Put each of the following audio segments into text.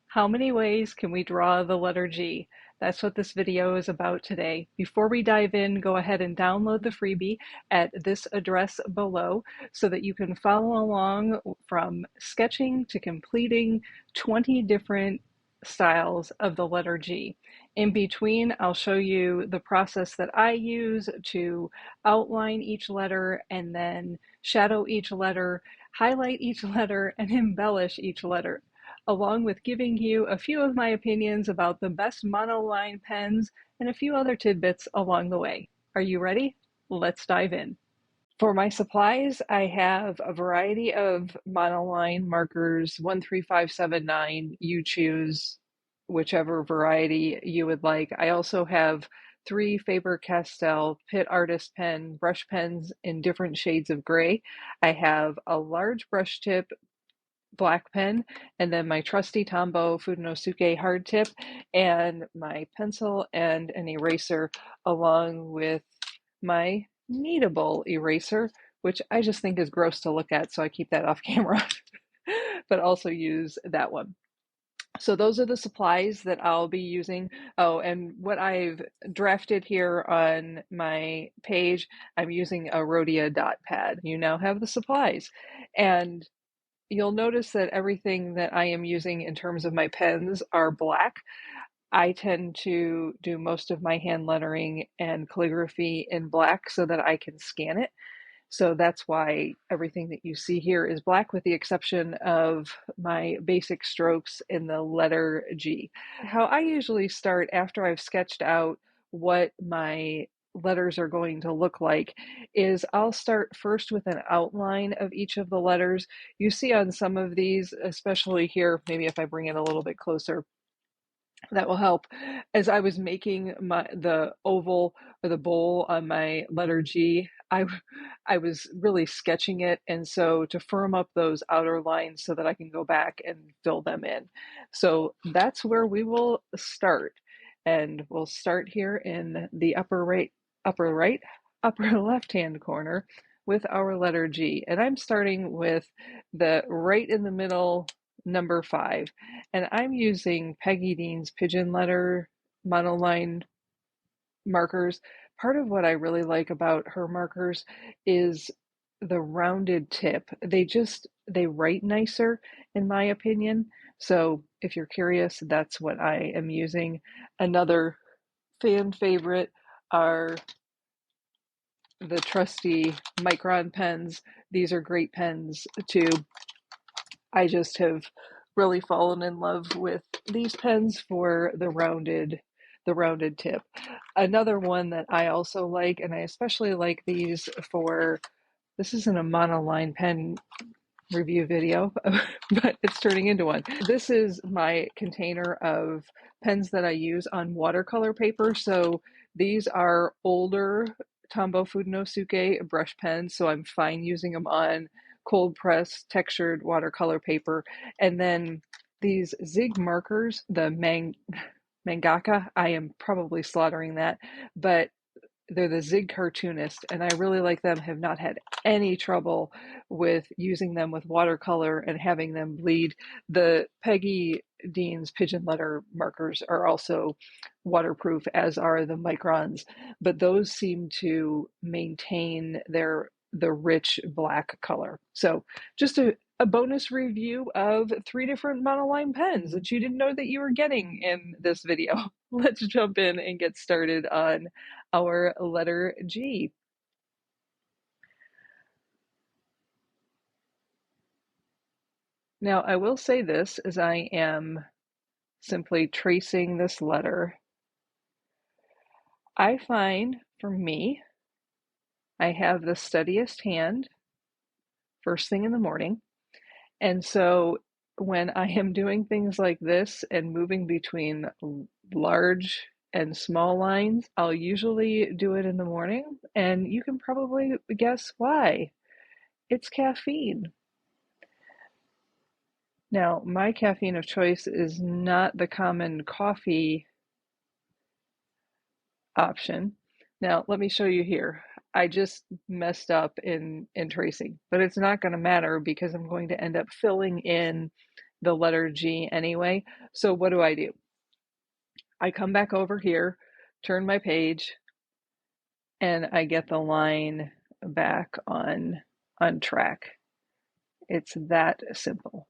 How many ways can we draw the letter G? That's what this video is about today. Before we dive in, go ahead and download the freebie at this address below so that you can follow along from sketching to completing 20 different styles of the letter G. In between, I'll show you the process that I use to outline each letter and then shadow each letter, highlight each letter, and embellish each letter, along with giving you a few of my opinions about the best monoline pens and a few other tidbits along the way. Are you ready? Let's dive in. For my supplies, I have a variety of monoline markers, 13579. You choose whichever variety you would like. I also have 3 Faber-Castell Pitt Artist pen brush pens in different shades of gray. I have a large brush tip black pen, and then my trusty Tombow Fudenosuke hard tip, and my pencil and an eraser, along with my kneadable eraser, which I just think is gross to look at, so I keep that off camera, but also use that one. So those are the supplies that I'll be using. Oh, and what I've drafted here on my page, I'm using a Rhodia dot pad. You now have the supplies. And you'll notice that everything that I am using in terms of my pens are black. I tend to do most of my hand lettering and calligraphy in black so that I can scan it. So that's why everything that you see here is black, with the exception of my basic strokes in the letter G. How I usually start after I've sketched out what my letters are going to look like is I'll start first with an outline of each of the letters. You see on some of these, especially here, maybe if I bring it a little bit closer, that will help. As I was making the oval or the bowl on my letter G, I was really sketching it, and so to firm up those outer lines so that I can go back and fill them in. So that's where we will start, and we'll start here in the upper right, upper left hand corner with our letter G, and I'm starting with the right in the middle number 5. And I'm using Peggy Dean's Pigeon Letter monoline markers. Part of what I really like about her markers is the rounded tip. They write nicer, in my opinion. So if you're curious, that's what I am using. Another fan favorite are the trusty Micron pens. These are great pens too. I just have really fallen in love with these pens for the rounded tip. Another one that I also like, and I especially like these for, this isn't a monoline pen review video, but it's turning into one. This is my container of pens that I use on watercolor paper. So these are older Tombow Fudenosuke brush pens, so I'm fine using them on cold press textured watercolor paper. And then these Zig markers, the Mangaka, I am probably slaughtering that, but they're the Zig Cartoonist, and I really like them. Have not had any trouble with using them with watercolor and having them bleed. The Peggy Dean's Pigeon Letter markers are also waterproof, as are the Microns, but those seem to maintain the rich black color. So just a bonus review of 3 different monoline pens that you didn't know that you were getting in this video. Let's jump in and get started on our letter G. Now, I will say this as I am simply tracing this letter. I find, for me, I have the steadiest hand first thing in the morning. And so when I am doing things like this and moving between large and small lines, I'll usually do it in the morning. And you can probably guess why. It's caffeine. Now, my caffeine of choice is not the common coffee option. Now, let me show you here. I just messed up in tracing, but it's not going to matter because I'm going to end up filling in the letter G anyway. So what do? I come back over here, turn my page, and I get the line back on track. It's that simple.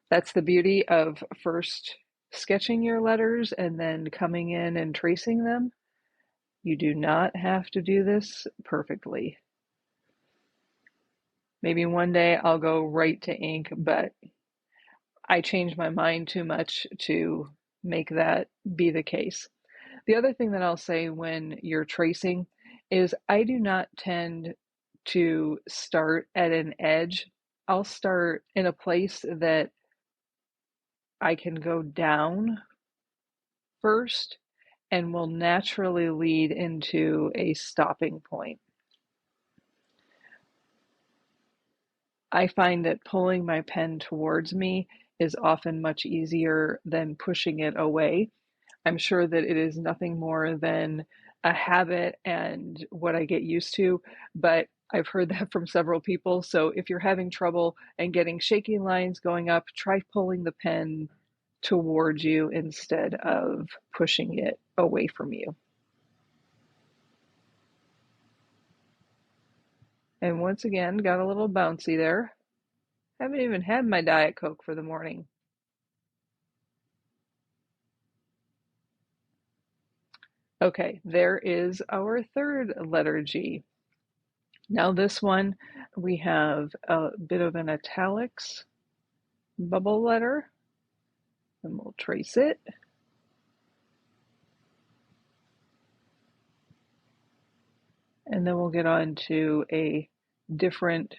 That's the beauty of first sketching your letters and then coming in and tracing them. You do not have to do this perfectly. Maybe one day I'll go right to ink, but I change my mind too much to make that be the case. The other thing that I'll say when you're tracing is I do not tend to start at an edge. I'll start in a place that I can go down first and will naturally lead into a stopping point. I find that pulling my pen towards me is often much easier than pushing it away. I'm sure that it is nothing more than a habit and what I get used to, but I've heard that from several people. So if you're having trouble and getting shaky lines going up, try pulling the pen towards you instead of pushing it away from you. And once again, got a little bouncy there. Haven't even had my Diet Coke for the morning. Okay, there is our third letter G. Now this one, we have a bit of an italics bubble letter, and we'll trace it. And then we'll get on to a different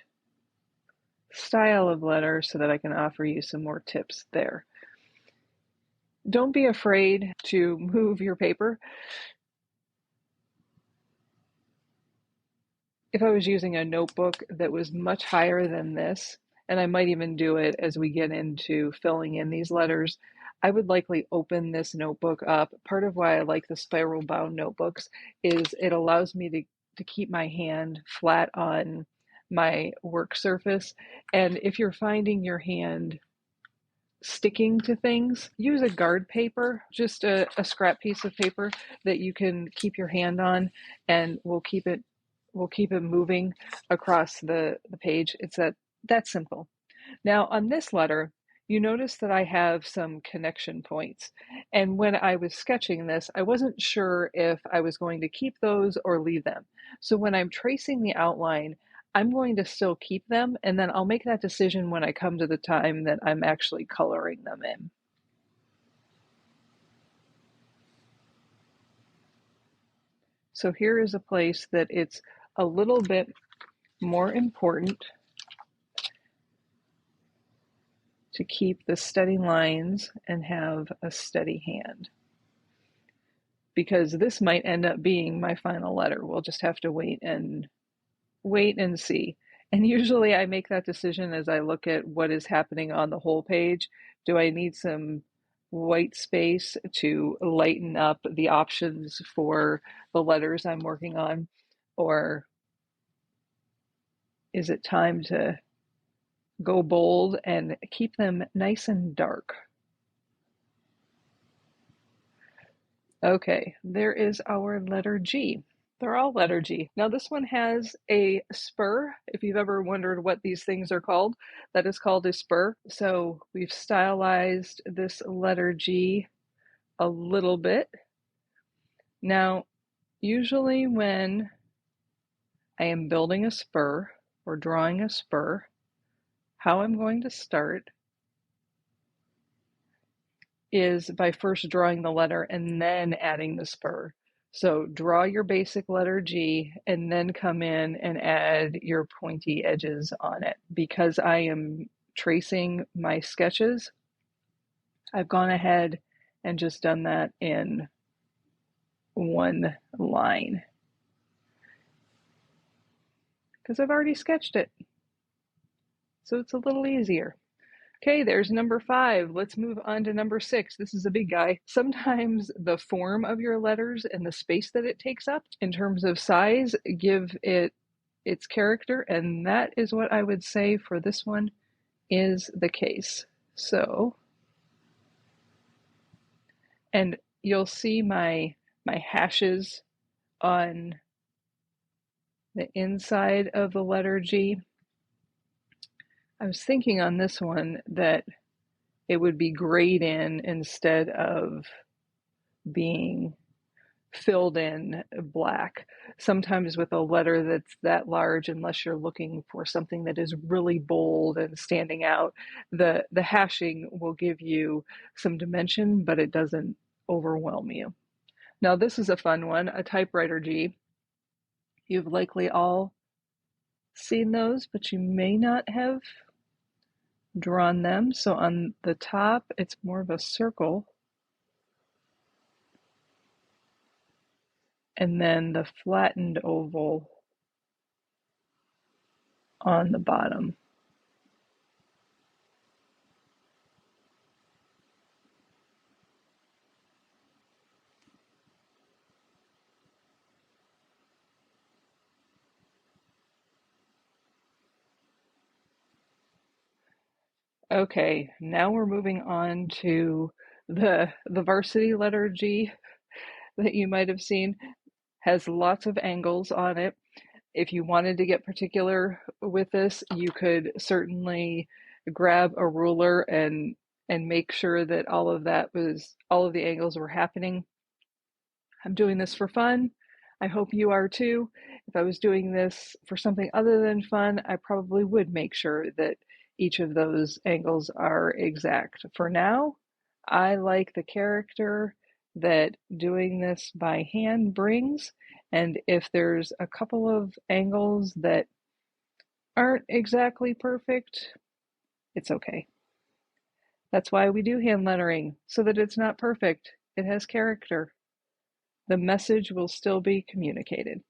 style of letter so that I can offer you some more tips there. Don't be afraid to move your paper. If I was using a notebook that was much higher than this, and I might even do it as we get into filling in these letters, I would likely open this notebook up. Part of why I like the spiral bound notebooks is it allows me to keep my hand flat on my work surface. And if you're finding your hand sticking to things, use a guard paper, just a scrap piece of paper that you can keep your hand on, and we'll keep it moving across the page. It's that simple. Now on this letter, you notice that I have some connection points. And when I was sketching this, I wasn't sure if I was going to keep those or leave them. So when I'm tracing the outline, I'm going to still keep them, and then I'll make that decision when I come to the time that I'm actually coloring them in. So here is a place that it's a little bit more important to keep the steady lines and have a steady hand, because this might end up being my final letter. We'll just have to wait and see. And usually I make that decision as I look at what is happening on the whole page. Do I need some white space to lighten up the options for the letters I'm working on? Or is it time to go bold and keep them nice and dark? Okay, there is our letter G. They're all letter G. Now this one has a spur. If you've ever wondered what these things are called, that is called a spur. So we've stylized this letter G a little bit. Now, usually when I am building a spur or drawing a spur, how I'm going to start is by first drawing the letter and then adding the spur. So draw your basic letter G and then come in and add your pointy edges on it. Because I am tracing my sketches, I've gone ahead and just done that in one line because I've already sketched it. So it's a little easier. Okay, there's number 5. Let's move on to number 6. This is a big guy. Sometimes the form of your letters and the space that it takes up in terms of size give it its character, and that is what I would say for this one is the case. So, and you'll see my hashes on the inside of the letter G. I was thinking on this one that it would be grayed in instead of being filled in black. Sometimes with a letter that's that large, unless you're looking for something that is really bold and standing out, the hashing will give you some dimension, but it doesn't overwhelm you. Now this is a fun one, a typewriter G. You've likely all seen those, but you may not have drawn them. So on the top, it's more of a circle, and then the flattened oval on the bottom. Okay, now we're moving on to the varsity letter G that you might have seen. Has lots of angles on it. If you wanted to get particular with this, you could certainly grab a ruler and make sure that all of the angles were happening. I'm doing this for fun. I hope you are too. If I was doing this for something other than fun, I probably would make sure that each of those angles are exact. For now, I like the character that doing this by hand brings, and if there's a couple of angles that aren't exactly perfect, it's okay. That's why we do hand lettering, so that it's not perfect. It has character. The message will still be communicated.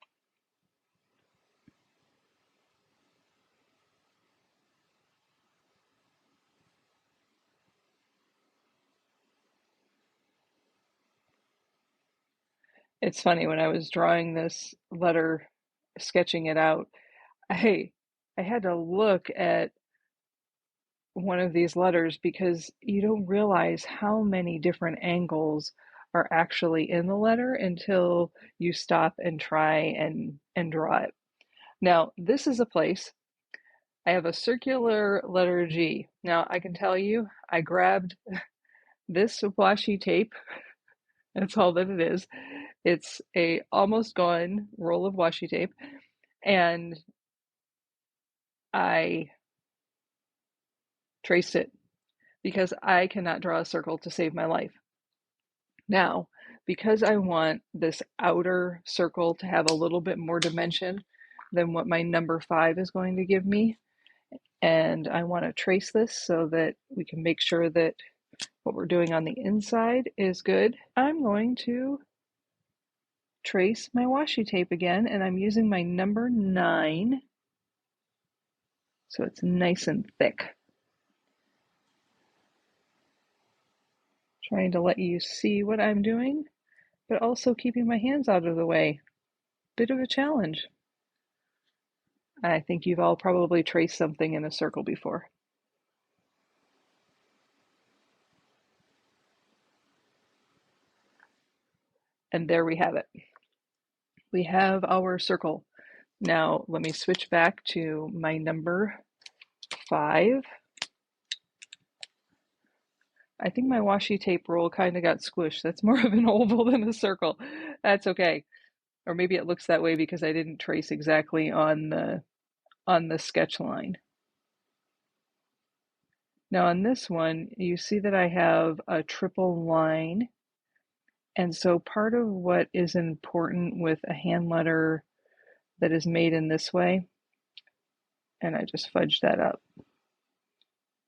It's funny, when I was drawing this letter, sketching it out, I I had to look at one of these letters because you don't realize how many different angles are actually in the letter until you stop and try and draw it. Now, this is a place. I have a circular letter G. Now, I can tell you, I grabbed this washi tape. That's all that it is. It's a almost gone roll of washi tape, and I traced it because I cannot draw a circle to save my life. Now, because I want this outer circle to have a little bit more dimension than what my number 5 is going to give me, and I want to trace this so that we can make sure that what we're doing on the inside is good, I'm going to trace my washi tape again, and I'm using my number 9, so it's nice and thick. Trying to let you see what I'm doing, but also keeping my hands out of the way. Bit of a challenge. I think you've all probably traced something in a circle before. And there we have it. We have our circle. Now let me switch back to my number 5. I think my washi tape roll kind of got squished. That's more of an oval than a circle. That's okay. Or maybe it looks that way because I didn't trace exactly on the sketch line. Now on this one, you see that I have a triple line. And so part of what is important with a hand letter that is made in this way, and I just fudged that up.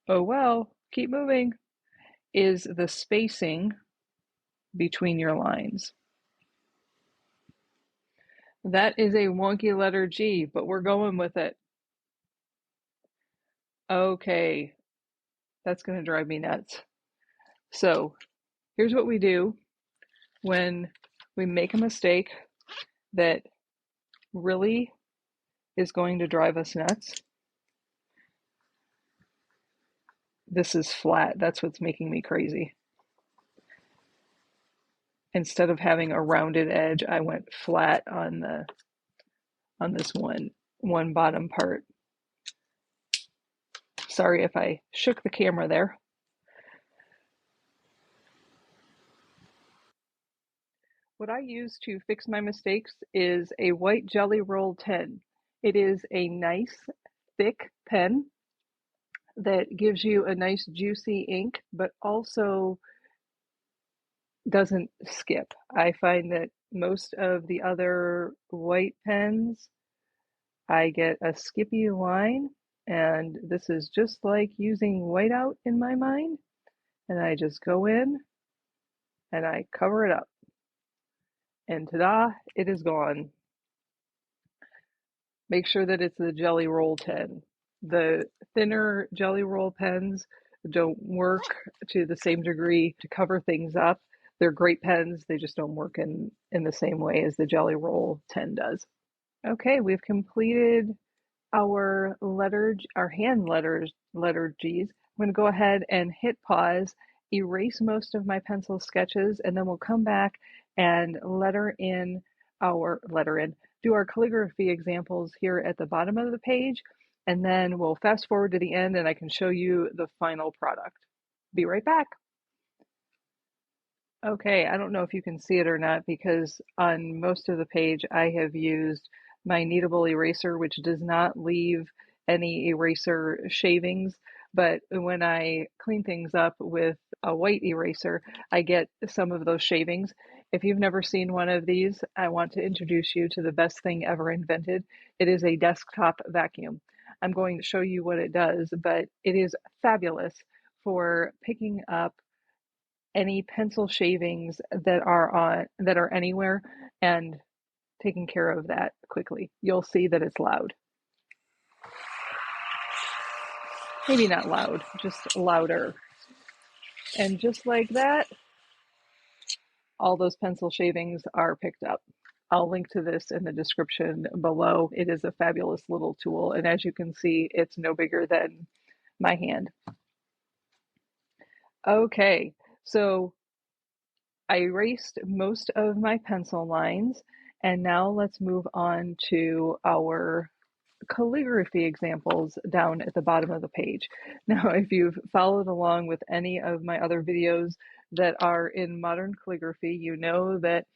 Oh well, keep moving, is the spacing between your lines. That is a wonky letter G, but we're going with it. Okay, that's going to drive me nuts. So here's what we do when we make a mistake that really is going to drive us nuts. This is flat. That's what's making me crazy. Instead of having a rounded edge, I went flat on this one bottom part. Sorry if I shook the camera there. What I use to fix my mistakes is a white Jelly Roll 10. It is a nice, thick pen that gives you a nice, juicy ink, but also doesn't skip. I find that most of the other white pens, I get a skippy line, and this is just like using whiteout in my mind. And I just go in and I cover it up, and ta-da, it is gone. Make sure that it's the Jelly Roll 10. The thinner Jelly Roll pens don't work to the same degree to cover things up. They're great pens, they just don't work in the same way as the Jelly Roll 10 does. Okay, we've completed our hand letter G's. I'm going to go ahead and hit pause, erase most of my pencil sketches, and then we'll come back and do our calligraphy examples here at the bottom of the page, and then we'll fast forward to the end and I can show you the final product. Be right back. Okay, I don't know if you can see it or not because on most of the page I have used my kneadable eraser, which does not leave any eraser shavings. But when I clean things up with a white eraser, I get some of those shavings. If you've never seen one of these, I want to introduce you to the best thing ever invented. It is a desktop vacuum. I'm going to show you what it does, but it is fabulous for picking up any pencil shavings that are anywhere and taking care of that quickly. You'll see that it's loud. Maybe not loud, just louder. And just like that, all those pencil shavings are picked up. I'll link to this in the description below. It is a fabulous little tool, and as you can see, it's no bigger than my hand. Okay, so I erased most of my pencil lines, and now let's move on to our calligraphy examples down at the bottom of the page. Now, if you've followed along with any of my other videos that are in modern calligraphy, you know that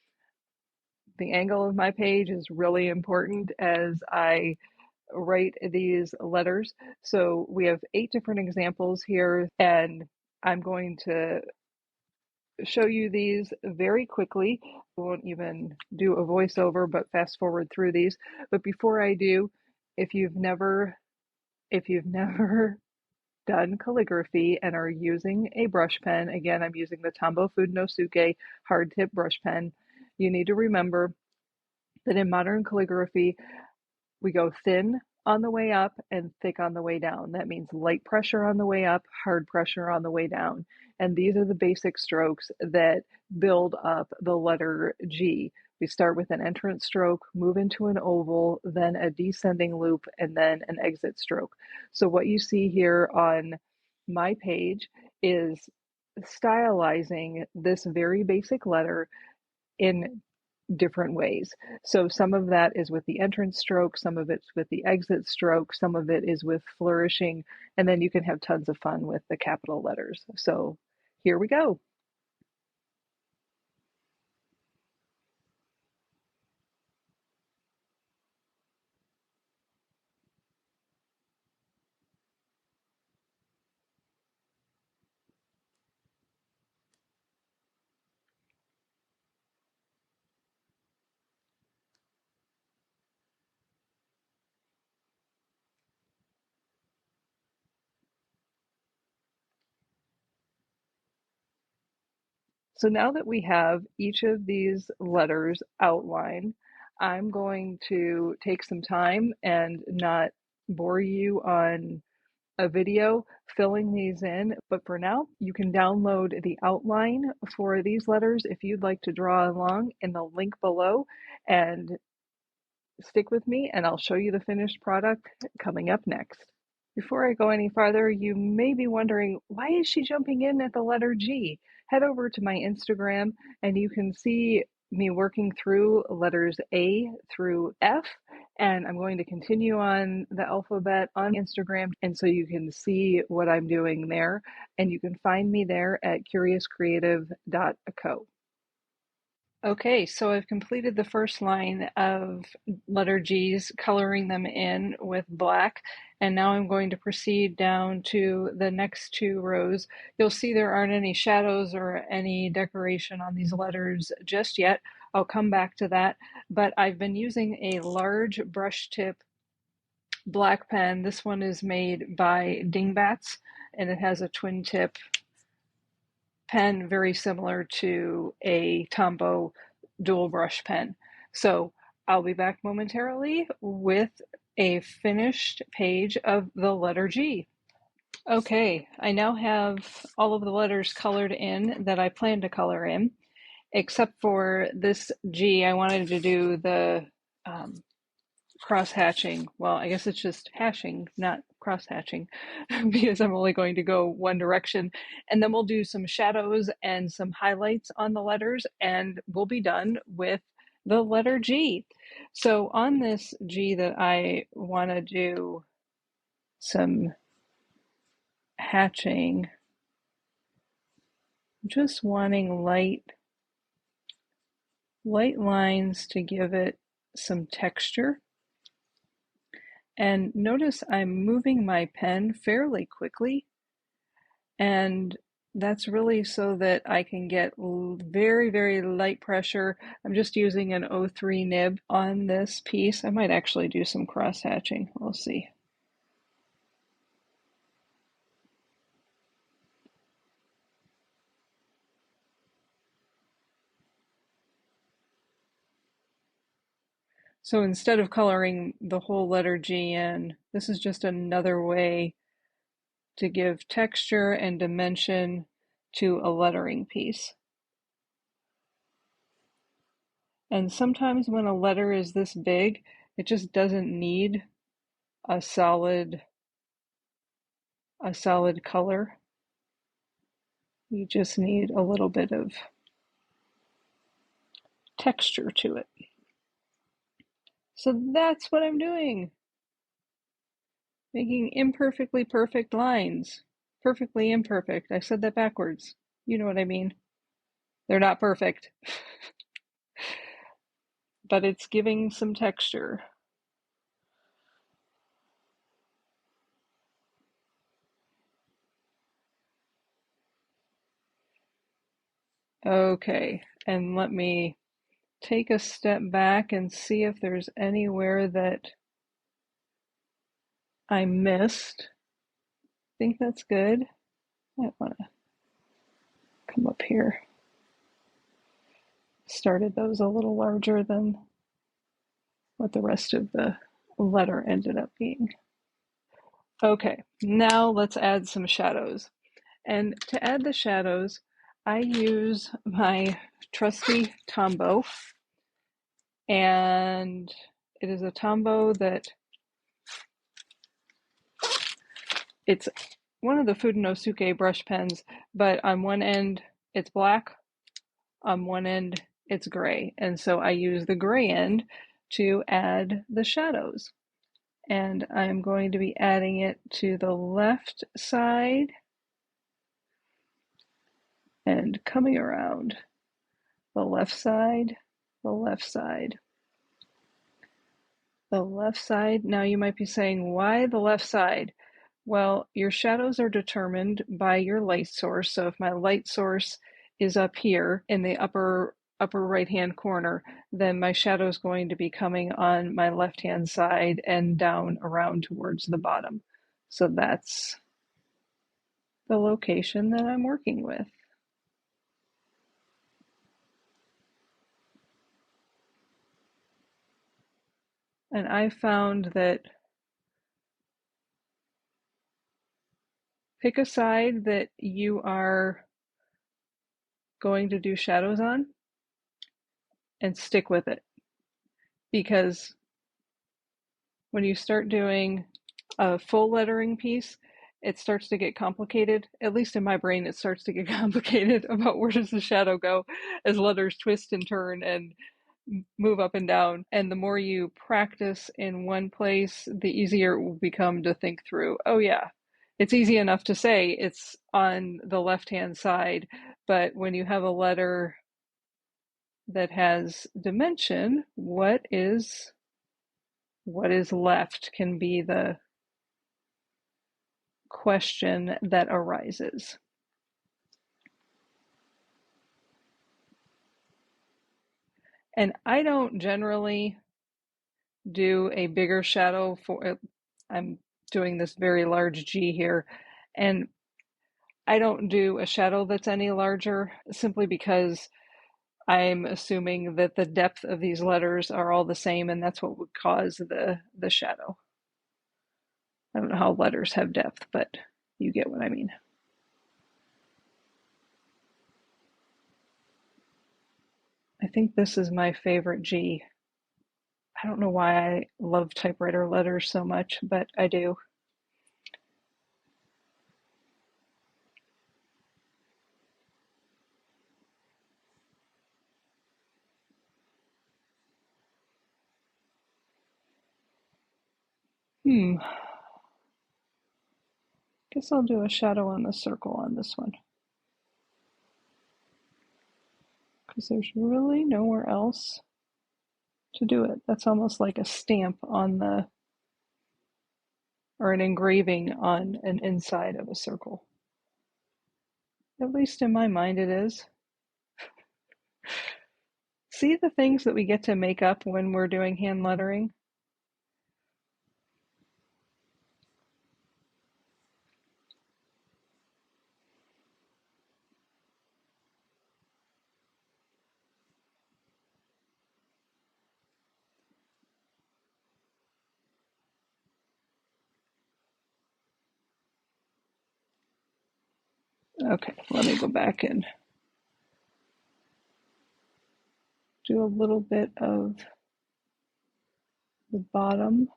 the angle of my page is really important as I write these letters. So we have 8 different examples here, and I'm going to show you these very quickly. I won't even do a voiceover, but fast forward through these. But before I do, if you've never done calligraphy and are using a brush pen, again, I'm using the Tombow Fudenosuke hard tip brush pen, you need to remember that in modern calligraphy, we go thin on the way up and thick on the way down. That means light pressure on the way up, hard pressure on the way down. And these are the basic strokes that build up the letter G. We start with an entrance stroke, move into an oval, then a descending loop, and then an exit stroke. So what you see here on my page is stylizing this very basic letter in different ways. So some of that is with the entrance stroke, some of it's with the exit stroke, some of it is with flourishing, and then you can have tons of fun with the capital letters. So here we go. So now that we have each of these letters outlined, I'm going to take some time and not bore you on a video filling these in, but for now, you can download the outline for these letters if you'd like to draw along in the link below, and stick with me and I'll show you the finished product coming up next. Before I go any farther, you may be wondering, why is she jumping in at the letter G? Head over to my Instagram and you can see me working through letters A through F, and I'm going to continue on the alphabet on Instagram, and so you can see what I'm doing there, and you can find me there at curiouscreative.co. Okay, so I've completed the first line of letter G's, coloring them in with black, and now I'm going to proceed down to the next two rows. You'll see there aren't any shadows or any decoration on these letters just yet. I'll come back to that, but I've been using a large brush tip black pen. This one is made by Dingbats, and it has a twin tip pen very similar to a Tombow dual brush pen. So I'll be back momentarily with a finished page of the letter G. Okay, I now have all of the letters colored in that I plan to color in, except for this G. I wanted to do the cross hatching. Well, I guess it's just hashing, not cross hatching, because I'm only going to go one direction. And then we'll do some shadows and some highlights on the letters, and we'll be done with the letter G. So on this G that I want to do some hatching, just wanting light lines to give it some texture. And notice I'm moving my pen fairly quickly, and that's really so that I can get very, very light pressure. I'm just using an 03 nib on this piece. I might actually do some cross hatching. We'll see. So instead of coloring the whole letter G in, this is just another way to give texture and dimension to a lettering piece. And sometimes when a letter is this big, it just doesn't need a solid color. You just need a little bit of texture to it. So that's what I'm doing. Making imperfectly perfect lines. Perfectly imperfect. I said that backwards. You know what I mean. They're not perfect. But it's giving some texture. Okay, and let me take a step back and see if there's anywhere that I missed. I think that's good. I want to come up here. Started those a little larger than what the rest of the letter ended up being. Okay, now let's add some shadows. And to add the shadows, I use my trusty Tombow, and it is a Tombow that it's one of the Fudenosuke brush pens, but on one end it's black, on one end it's gray, and so I use the gray end to add the shadows. And I'm going to be adding it to the left side and coming around the left side, the left side, the left side. Now you might be saying, why the left side? Well, your shadows are determined by your light source. So if my light source is up here in the upper right hand corner, then my shadow is going to be coming on my left hand side and down around towards the bottom. So that's the location that I'm working with. And I found that pick a side that you are going to do shadows on and stick with it. Because when you start doing a full lettering piece, it starts to get complicated. At least in my brain, it starts to get complicated about where does the shadow go as letters twist and turn and move up and down. And the more you practice in one place, the easier it will become to think through, oh, yeah, it's easy enough to say it's on the left-hand side, but when you have a letter that has dimension, what is left can be the question that arises. And I don't generally do a bigger shadow for, I'm doing this very large G here, and I don't do a shadow that's any larger simply because I'm assuming that the depth of these letters are all the same, and that's what would cause the shadow. I don't know how letters have depth, but you get what I mean. I think this is my favorite G. I don't know why I love typewriter letters so much, but I do. Guess I'll do a shadow on the circle on this one, because there's really nowhere else to do it. That's almost like a stamp on the, or an engraving on an inside of a circle. At least in my mind it is. See the things that we get to make up when we're doing hand lettering? Okay, let me go back and do a little bit of the bottom.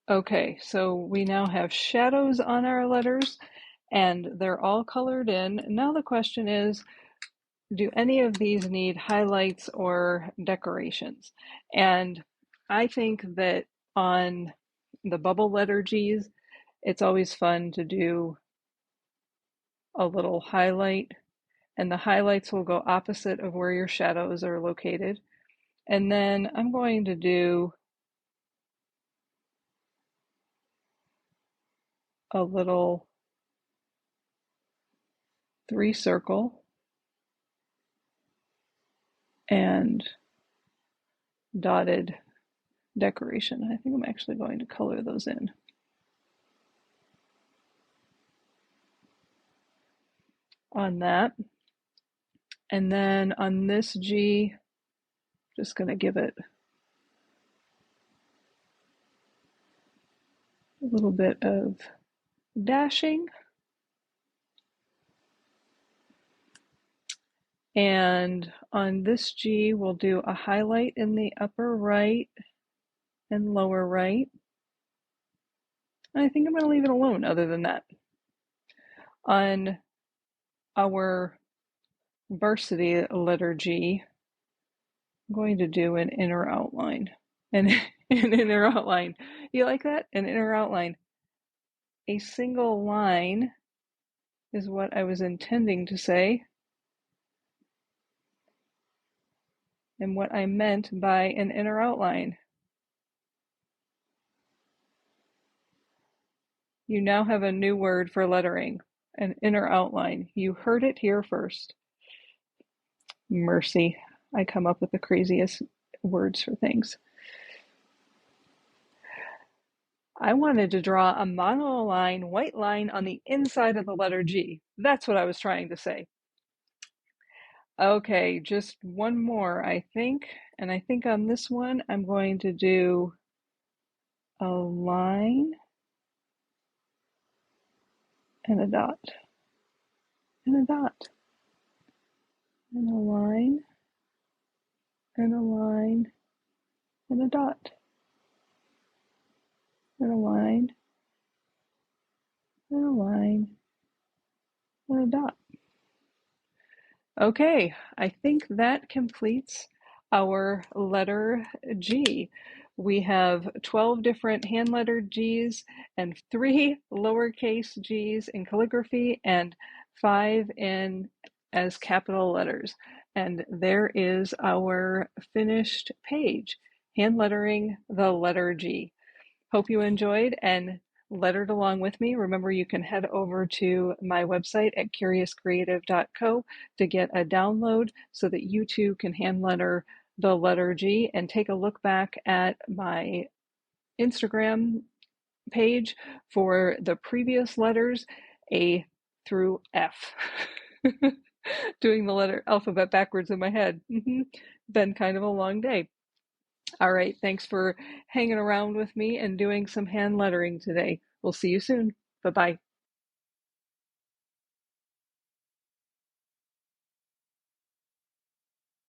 Okay, so we now have shadows on our letters and they're all colored in. Now the question is, do any of these need highlights or decorations? And I think that on the bubble letter G's, it's always fun to do a little highlight, and the highlights will go opposite of where your shadows are located. And then I'm going to do a little 3-circle and dotted decoration. I think I'm actually going to color those in. On that. And then on this G, just going to give it a little bit of dashing. And on this G, we'll do a highlight in the upper right and lower right. And I think I'm going to leave it alone other than that. On our varsity letter G, I'm going to do an inner outline. And an inner outline. You like that? An inner outline. A single line is what I was intending to say. And what I meant by an inner outline. You now have a new word for lettering, an inner outline. You heard it here first. Mercy. I come up with the craziest words for things. I wanted to draw a monoline white line on the inside of the letter G. That's what I was trying to say. Okay, just one more, I think. And I think on this one, I'm going to do a line and a dot, and a dot, and a line, and a line, and a dot, and a line, and a line, and a dot. Okay, I think that completes our letter G. We have 12 different hand-lettered Gs and 3 lowercase g's in calligraphy and 5 in as capital letters. And there is our finished page, hand lettering the letter G. Hope you enjoyed and lettered along with me. Remember, you can head over to my website at curiouscreative.co to get a download so that you too can hand letter the letter G, and take a look back at my Instagram page for the previous letters A through F. Doing the letter alphabet backwards in my head. Been kind of a long day. All right, thanks for hanging around with me and doing some hand lettering today. We'll see you soon. Bye-bye.